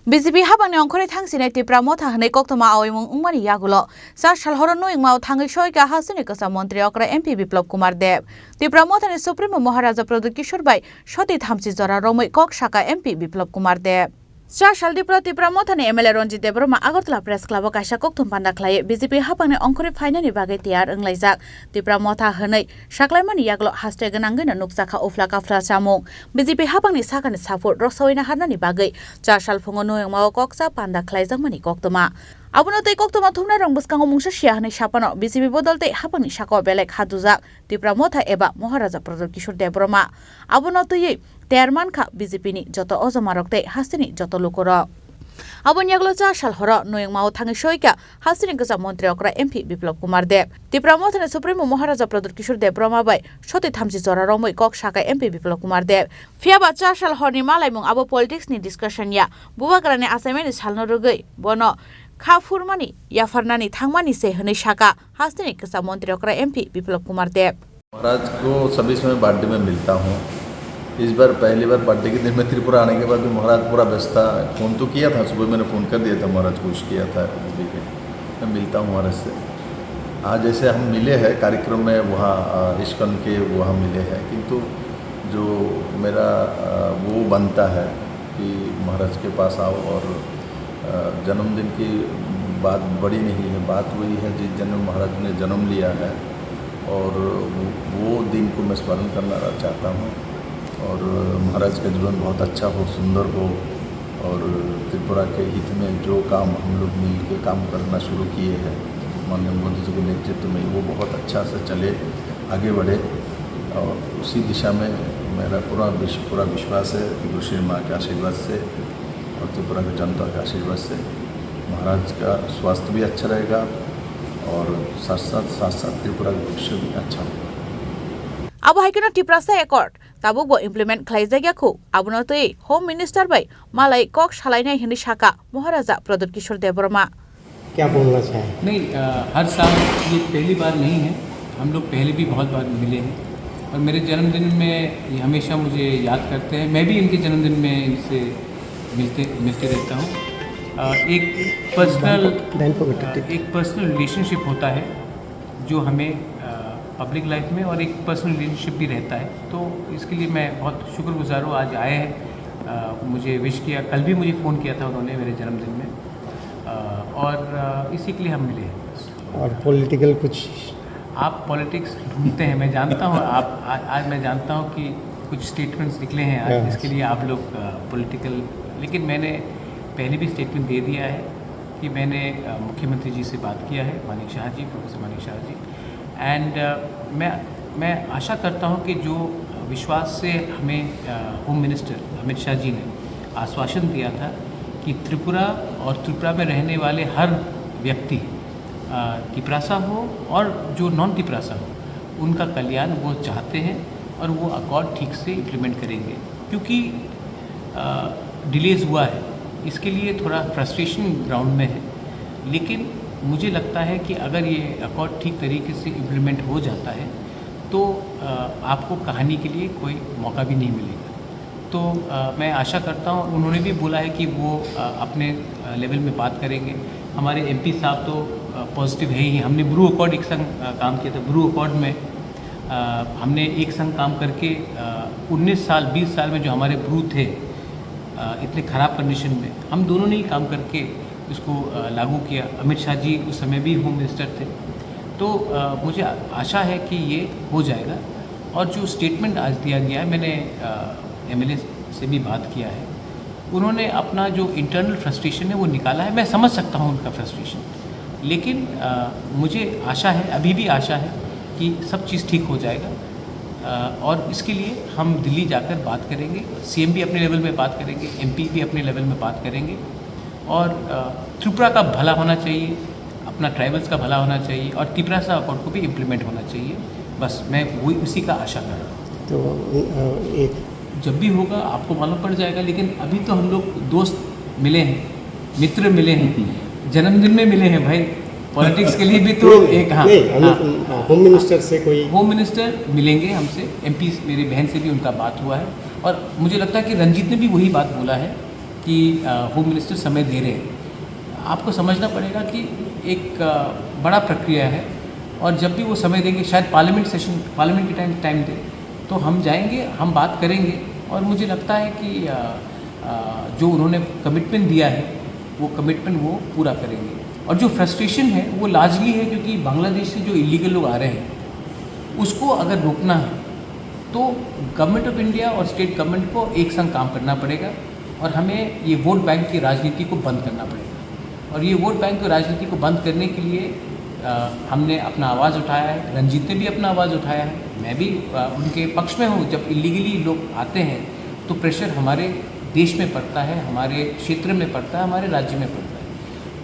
BJP habang angkore thangsinai tipra motha hanai koktoma awimung ungmani yagulo sa shalhoron no ingmao thangai shoika hasini kasa mantri okra MP Biplop Kumar Dev tipra motha ni Supremo Maharaja Pradut Kishore bai shoti thamsi jora romoi kok shaka MP Biplop Kumar Dev Sar Shaldipra tipra motha ni MLA Ronjit Debroma Agartala Press Club kaisa koktum panda khlai BJP habang angkore fainani bagai tiar englaijak tipra motha hanai shaklaimani yaglo hashtag nangena nuksakha ufla kafra samung BJP habang ni sakani support rosoina hanani bagai Sar Shalfungo noyangmao koksa panda khlaijak mani koktuma Abono tei koktuma thumna rang buskango mungsa sia hanai sapano BJP bodolte habang ni sako belek hadujak tipra motha eba Maharaja Pradut Kishore Debroma abono tei Terman kha BJP ni joto ojomarokte hastini joto lukoro Abon yaglo cha shalhoro noyangmao thangi shoika hastini gasa mantri okra MP Biplop Kumar Dev tipra motha Supremo Maharaja Pradut Kishore Debroma bai shoti thamsi jora romoi kok shaka MP Biplop Kumar Dev fiaba cha shalhorni malaimung abo politics ni discussion ya bubagrane assignment salno rugai bono Khafurmani Yafarnani Thangmani से हने शाका हास्तिनी कसा मंत्री ओकरा MP Biplab Kumar देव महाराज को सभी समय birthday में मिलता हूँ। इस बार पहली बार बर्थडे के दिन में त्रिपुरा आने के बाद भी महाराज पूरा व्यस्त था। फ़ोन तो किया था, सुबह मैंने फ़ोन कर दिया था, महाराज को विश किया था। मैं मिलता हूँ महाराज से। आज जैसे हम मिले हैं कार्यक्रम में वहाँ इस्कॉन के वहाँ मिले हैं, किंतु जो मेरा वो बनता है कि महाराज के पास आओ और जन्मदिन की बात बड़ी नहीं है, बात वही है जिस जन्म महाराज ने जन्म लिया है और वो दिन को मैं स्मरण करना चाहता हूँ और महाराज का जीवन बहुत अच्छा हो, सुंदर हो और त्रिपुरा के हित में जो काम हम लोग मिल के काम करना शुरू किए हैं माननीय मोदी जी के नेतृत्व में वो बहुत अच्छा से चले, आगे बढ़े और उसी दिशा में मेरा पूरा विश्वास है कि श्री माँ के आशीर्वाद से और त्रिपुरा की जनता के आशीर्वाद से महाराज का स्वास्थ्य भी अच्छा रहेगा और साथ साथ त्रिपुरा का भविष्य भी अच्छा होगा। Abo haikena tiprasa ekord tabuk bo implement khlaijagyaku abono tei Home Minister bai malai kok shalainai hini shaka Maharaja Pradut Kishore Debroma क्या बोलना चाहें? नहीं, हर साल ये पहली बार नहीं है, हम लोग पहले भी बहुत बार मिले हैं और मेरे जन्मदिन में ये हमेशा मुझे याद करते हैं। मैं भी इनके जन्मदिन में इनसे मिलते रहता हूँ। एक पर्सनल रिलेशनशिप होता है जो हमें पब्लिक लाइफ में और एक पर्सनल रिलेशनशिप भी रहता है, तो इसके लिए मैं बहुत शुक्रगुजार हूँ। आज आए हैं, मुझे विश किया, कल भी मुझे फ़ोन किया था उन्होंने मेरे जन्मदिन में और इसी के लिए हम मिले हैं। और पॉलिटिकल कुछ आप पॉलिटिक्स ढूंढते हैं, मैं जानता हूँ। आज मैं जानता हूँ कि कुछ स्टेटमेंट्स निकले हैं आज, इसके लिए आप लोग पॉलिटिकल, लेकिन मैंने पहले भी स्टेटमेंट दे दिया है कि मैंने मुख्यमंत्री जी से बात किया है, मानिक शाह जी, प्रोफेसर मानिक शाह जी, एंड मैं आशा करता हूं कि जो विश्वास से हमें होम मिनिस्टर अमित शाह जी ने आश्वासन दिया था कि त्रिपुरा और त्रिपुरा में रहने वाले हर व्यक्ति तिपरासा हो और जो नॉन तिपरासा हो उनका कल्याण वो चाहते हैं और वो अकॉर्ड ठीक से इम्प्लीमेंट करेंगे। क्योंकि डिलेज हुआ है, इसके लिए थोड़ा फ्रस्ट्रेशन ग्राउंड में है, लेकिन मुझे लगता है कि अगर ये अकॉर्ड ठीक तरीके से इम्प्लीमेंट हो जाता है तो आपको कहानी के लिए कोई मौका भी नहीं मिलेगा। तो मैं आशा करता हूँ, उन्होंने भी बोला है कि वो अपने लेवल में बात करेंगे। हमारे MP साहब तो पॉजिटिव है ही। हमने ब्रू अकॉर्ड एक संग काम किया था। ब्रू अकॉर्ड में हमने एक संग काम करके 19 साल 20 साल में जो हमारे ब्रू थे इतने ख़राब कंडीशन में, हम दोनों ने ही काम करके इसको लागू किया। अमित शाह जी उस समय भी होम मिनिस्टर थे, तो मुझे आशा है कि ये हो जाएगा। और जो स्टेटमेंट आज दिया गया है, मैंने MLA से भी बात किया है, उन्होंने अपना जो इंटरनल फ्रस्ट्रेशन है वो निकाला है। मैं समझ सकता हूँ उनका फ्रस्ट्रेशन, लेकिन मुझे आशा है, अभी भी आशा है कि सब चीज़ ठीक हो जाएगा और इसके लिए हम दिल्ली जाकर बात करेंगे। CM भी अपने लेवल में बात करेंगे, MP भी अपने लेवल में बात करेंगे और त्रिपुरा का भला होना चाहिए, अपना ट्राइबल्स का भला होना चाहिए और तिपरासा अकॉर्ड को भी इम्प्लीमेंट होना चाहिए। बस मैं वही उसी का आशा कर रहा हूँ। तो एक जब भी होगा आपको मालूम पड़ जाएगा, लेकिन अभी तो हम लोग दोस्त मिले हैं, मित्र मिले हैं, जन्मदिन में मिले हैं भाई। पॉलिटिक्स के लिए भी तो एक होम मिनिस्टर से कोई होम मिनिस्टर मिलेंगे हमसे, MP मेरी बहन से भी उनका बात हुआ है और मुझे लगता है कि रंजीत ने भी वही बात बोला है कि होम मिनिस्टर समय दे रहे हैं। आपको समझना पड़ेगा कि एक बड़ा प्रक्रिया है और जब भी वो समय देंगे, शायद पार्लियामेंट के टाइम दे, तो हम जाएंगे, हम बात करेंगे और मुझे लगता है कि जो उन्होंने कमिटमेंट दिया है वो कमिटमेंट वो पूरा करेंगे। और जो फ्रस्ट्रेशन है वो लार्जली है क्योंकि बांग्लादेश से जो इलीगल लोग आ रहे हैं उसको अगर रोकना है तो गवर्नमेंट ऑफ इंडिया और स्टेट गवर्नमेंट को एक संग काम करना पड़ेगा और हमें ये वोट बैंक की राजनीति को बंद करना पड़ेगा। और ये वोट बैंक की राजनीति को बंद करने के लिए हमने अपना आवाज़ उठाया है, रंजीत ने भी अपना आवाज़ उठाया है, मैं भी उनके पक्ष में हूँ। जब इलीगली लोग आते हैं तो प्रेशर हमारे देश में पड़ता है, हमारे क्षेत्र में पड़ता है, हमारे राज्य में पड़ता है।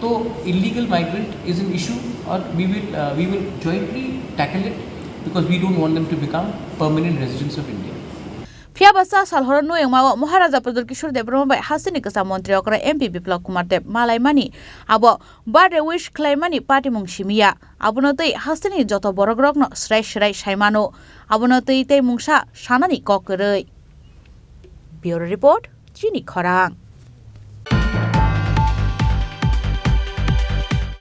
तो illegal migrant is an issue और we will jointly tackle it because we don't want them to become permanent residents of India. फिया बसा सालहरन नो यंगमा महाराजा प्रदुल किशोर देव ब्रह्म बाय हासिनी कसा मंत्री अकरा एमपी बिप्लब कुमार देव मालायमानी आबो बारे विश क्लाइमानी पार्टी मुंगसिमिया आबुनतै हासिनी जतो बरगरगनो स्राय स्राय सायमानो आबुनतै तै मुंगसा सानानि ककरै ब्यूरो रिपोर्ट चिनी खरां।